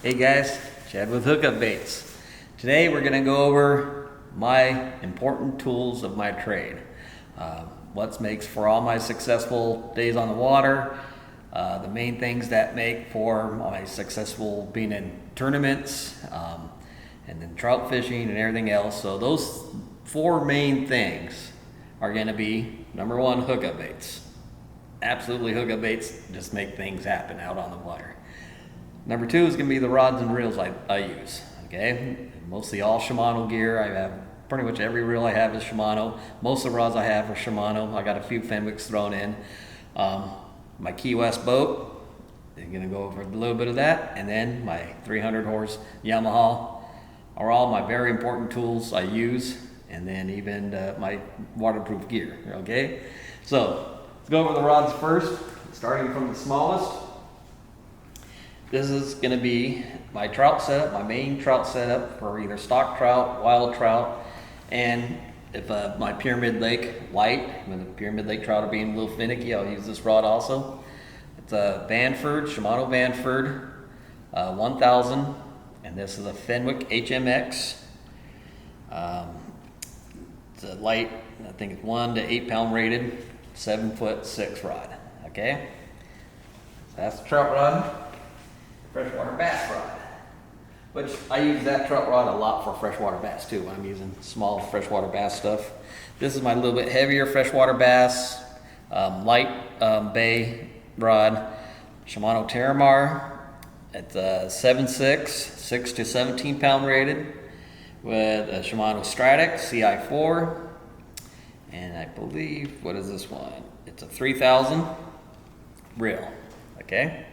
Hey guys, Chad with Hookup Baits. Today we're going to go over my important tools of my trade. What makes for all my successful days on the water, the main things that make for my successful being in tournaments, and then trout fishing and everything else. So those four main things are going to be, number one, hookup baits. Absolutely, hookup baits just make things happen out on the water. Number two is going to be the rods and reels I use. Okay, mostly all Shimano gear. I have pretty much every reel I have is Shimano. Most of the rods I have are Shimano. I got a few Fenwicks thrown in. My Key West boat, I'm going to go over a little bit of that, and then my 300 horse Yamaha are all my very important tools I use, and then even my waterproof gear. Okay, so let's go over the rods first, starting from the smallest. This is going to be my trout setup, my main trout setup for either stock trout, wild trout, and if my Pyramid Lake light, when the Pyramid Lake trout are being a little finicky, I'll use this rod also. It's a Vanford, Shimano Vanford 1000, and this is a Fenwick HMX. It's a light, I think it's 1 to 8 pound rated, 7'6" rod. Okay, so that's the trout rod. Freshwater bass rod, which I use that trout rod a lot for freshwater bass too when I'm using small freshwater bass stuff. This is my little bit heavier freshwater bass light bay rod, Shimano Terramar. It's a 7'6", 6 to 17 pound rated, with a Shimano Stratic CI4, and I believe, what is this one? It's a 3000 reel. Okay.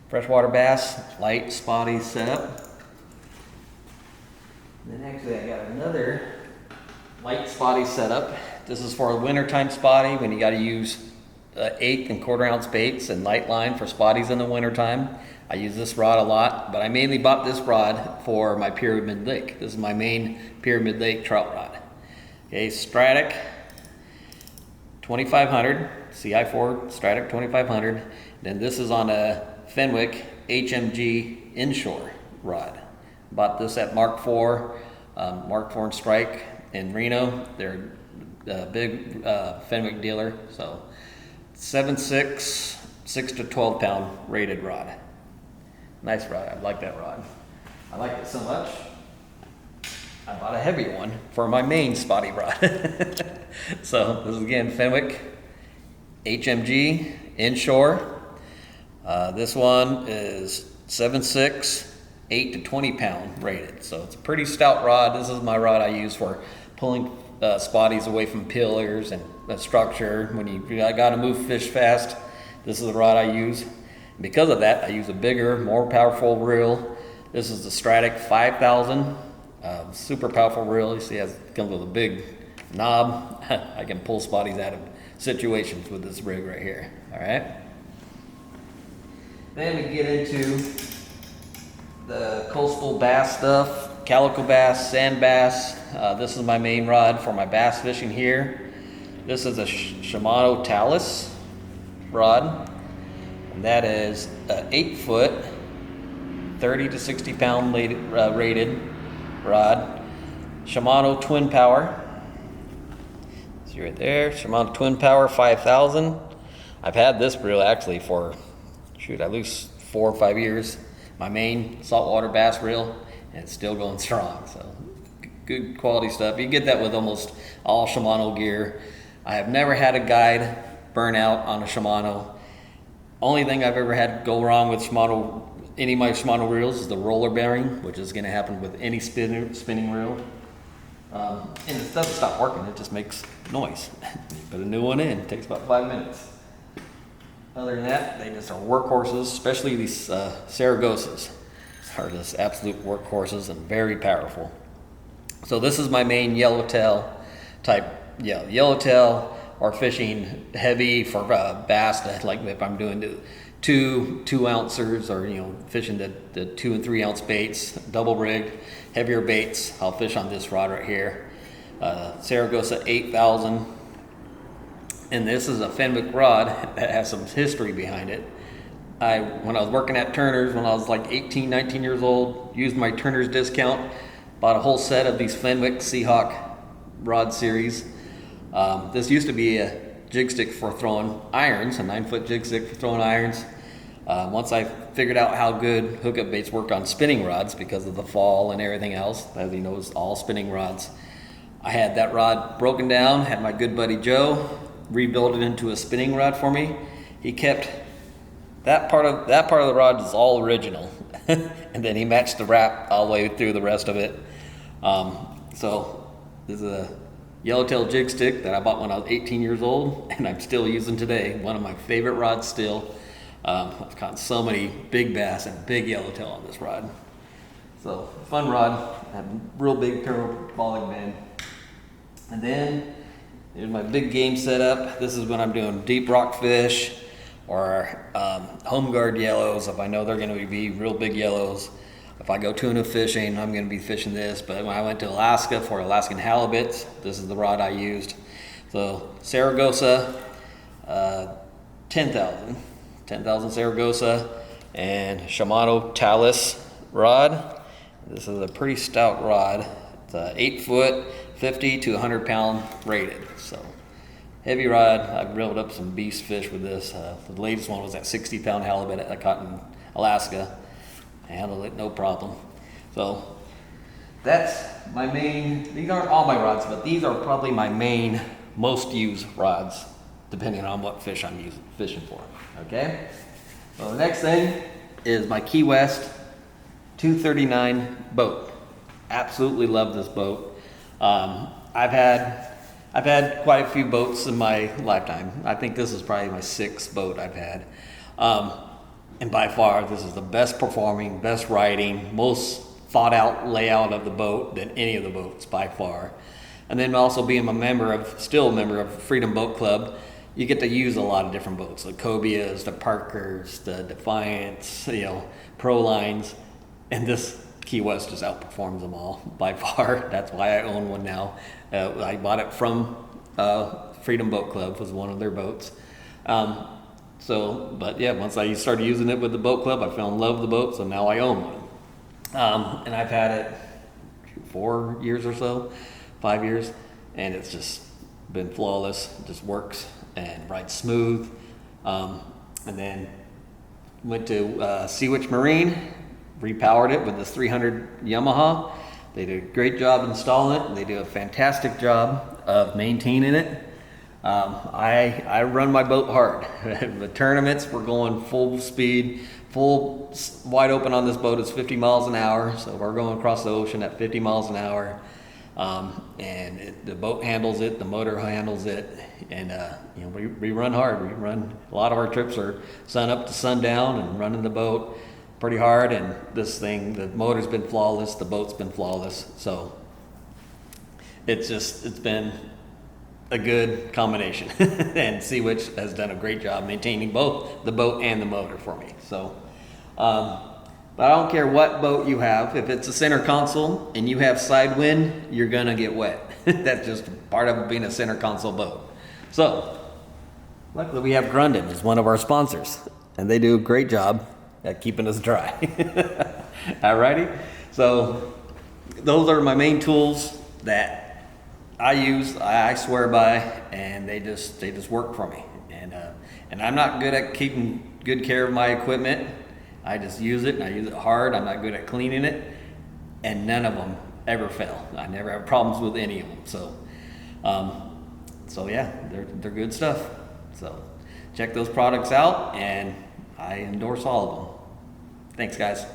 Freshwater bass, light spotty setup. And then actually I got another light spotty setup. This is for a wintertime spotty when you got to use 1/8 and 1/4 ounce baits and light line for spotties in the wintertime. I use this rod a lot, but I mainly bought this rod for my Pyramid Lake. This is my main Pyramid Lake trout rod. Okay, Stratic 2500, CI4 Stratic 2500. Then this is on a Fenwick HMG inshore rod. Bought this at Mark IV and Strike in Reno. They're a big Fenwick dealer. So 7'6", 6 to 12 pound rated rod. Nice rod. I like that rod. I like it so much, I bought a heavier one for my main spotty rod. So this is again Fenwick HMG inshore. This one is 7'6", 8 to 20 pound rated. So it's a pretty stout rod. This is my rod I use for pulling spotties away from pillars and structure. When you got to move fish fast, this is the rod I use. And because of that, I use a bigger, more powerful reel. This is the Stratic 5000, super powerful reel. You see, it comes with a big knob. I can pull spotties out of situations with this rig right here. All right. Then we get into the coastal bass stuff, calico bass, sand bass. This is my main rod for my bass fishing here. This is a Shimano Talus rod, and that is an 8-foot, 30 to 60 pound rated rod. Shimano Twin Power. See right there, Shimano Twin Power 5000. I've had this reel actually for at least 4 or 5 years. My main saltwater bass reel, and it's still going strong. So good quality stuff. You get that with almost all Shimano gear. I have never had a guide burn out on a Shimano. Only thing I've ever had go wrong with Shimano, any of my Shimano reels, is the roller bearing, which is going to happen with any spinning reel. And it doesn't stop working, it just makes noise. You put a new one in, it takes about 5 minutes. Other than that, they just are workhorses, especially these Saragosas are just absolute workhorses and very powerful. So this is my main yellowtail type, yellowtail or fishing heavy for bass. That, like if I'm doing the two ounces or fishing the 2 and 3 ounce baits, double rigged, heavier baits, I'll fish on this rod right here. Saragosa 8000. And this is a Fenwick rod that has some history behind it. when I was working at Turner's when I was like 18, 19 years old, used my Turner's discount, bought a whole set of these Fenwick Seahawk rod series. This used to be a jig stick for throwing irons, a 9-foot jig stick for throwing irons. Once I figured out how good hookup baits work on spinning rods because of the fall and everything else, as you know, it's all spinning rods. I had that rod broken down, had my good buddy Joe rebuild it into a spinning rod for me. He kept that part of the rod is all original, and then he matched the wrap all the way through the rest of it. So this is a yellowtail jig stick that I bought when I was 18 years old, and I'm still using today. One of my favorite rods still. I've caught so many big bass and big yellowtail on this rod. So fun rod, I have a real big parabolic bend. And then here's my big game setup. This is when I'm doing deep rock fish or home guard yellows. If I know they're going to be real big yellows. If I go tuna fishing, I'm going to be fishing this. But when I went to Alaska for Alaskan halibuts, this is the rod I used. So Saragossa, 10,000 Saragossa, and Shimano Talus rod. This is a pretty stout rod. It's 8 foot, 50 to 100 pound rated. So heavy rod. I've reeled up some beast fish with this. The latest one was that 60 pound halibut I caught in Alaska. I handled it no problem. So that's my main, these aren't all my rods, but these are probably my main most used rods, depending on what fish I'm fishing for, okay? So the next thing is my Key West 239 boat. Absolutely love this boat. I've had quite a few boats in my lifetime. I think this is probably my 6th boat I've had. And by far, this is the best performing, best riding, most thought out layout of the boat than any of the boats by far. And then also being still a member of Freedom Boat Club, you get to use a lot of different boats, the Cobias, the Parkers, the Defiance, Pro Lines, and this Key West just outperforms them all by far. That's why I own one now. I bought it from Freedom Boat Club, was one of their boats. But yeah, once I started using it with the boat club, I fell in love with the boat, so now I own one. And I've had it 4 years or so, 5 years, and it's just been flawless. It just works and rides smooth. And then went to Sea Witch Marine, repowered it with this 300 Yamaha. They did a great job installing it, and they do a fantastic job of maintaining it. I run my boat hard. The tournaments, we're going full speed, full wide open on this boat. It's 50 miles an hour, so we're going across the ocean at 50 miles an hour. The boat handles it, the motor handles it, and we run hard. We run, a lot of our trips are sun up to sundown and running the boat pretty hard. And this thing, the motor's been flawless, the boat's been flawless. So it's been a good combination. And Sea Witch has done a great job maintaining both the boat and the motor for me. So, but I don't care what boat you have. If it's a center console and you have side wind, you're gonna get wet. That's just part of being a center console boat. So, luckily we have Grundon as one of our sponsors, and they do a great job at keeping us dry. Alrighty, so those are my main tools that I use, I swear by, and they just work for me. And I'm not good at keeping good care of my equipment. I just use it, and I use it hard. I'm not good at cleaning it, and none of them ever fail. I never have problems with any of them. So yeah, they're good stuff. So check those products out, and I endorse all of them. Thanks, guys.